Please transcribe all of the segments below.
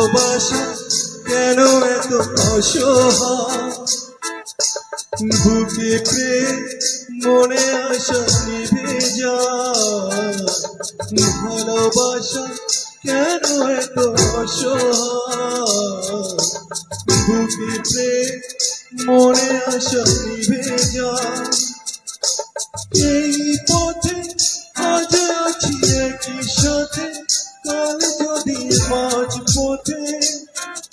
ভালোবাসা কেন এত অসহায়, বুকে প্রেম মনে আশা নিভে যায়। ভালোবাসা কেন এত অসহায়, বুকে প্রেম মনে আশা নিভে যায়। এই পথে আজ আছি একই সাথে, কাল যদি মাঝ পথে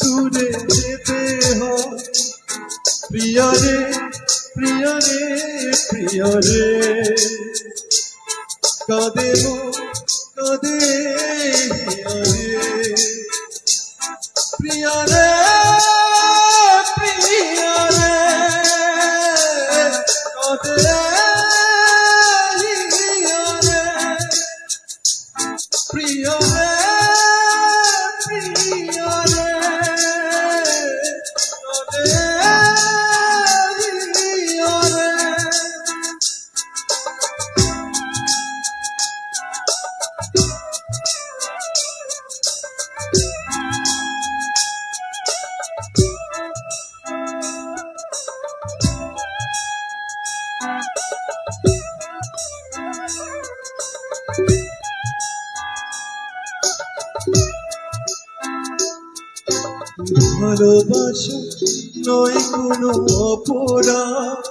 দূরে যেতে হয়। প্রিয়া রে প্রিয়া রে প্রিয়া রে, কাঁদে মন কাঁদে হিয়া রে। প্রিয়া রে প্রিয়া রে, কাঁদে হিয়া রে। প্রিয়া রে প্রিয়া রে, কাঁদে হিয়া রে। ভালোবাসা নয় কোনো অপরাধ,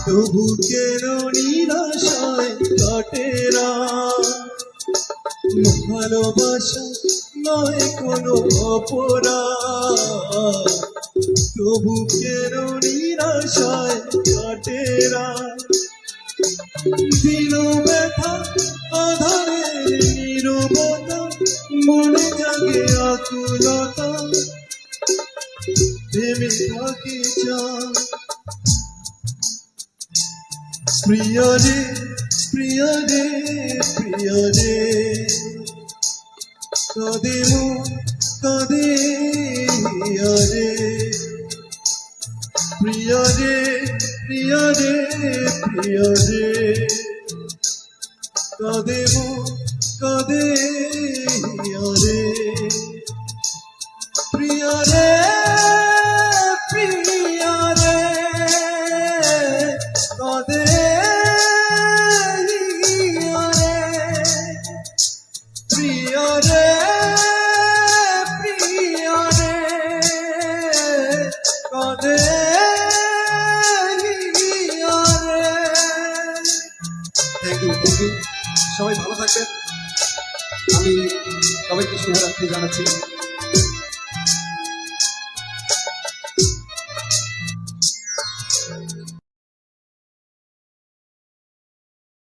তবু কেন নিরাশায় কাটে রাত। ভালোবাসা নয় কোনো অপরাধ, তবু কেন নিরাশায় কাটে রাত। দিল ব্যথা আধারের নীরবতা, মনে জাগে আকুলতা, থেমে থাকে চাঁদ। প্রিয়া রে প্রিয়া রে প্রিয়া রে, কাঁদে মন কাঁদে হিয়া রে। প্রিয়া রে প্রিয়া রে প্রিয়া রে, কাঁদে মন কাঁদে হিয়া রে। প্রিয়া রে প্রিয়া রে, কাঁদে হিয়া রে। প্রিয়া রে প্রিয়া রে, কাঁদে হিয়া রে। থ্যাংক ইউ সবাই ভালো থাকবেন। আমি সবাইকে শুভরাত্রি জানাচ্ছি।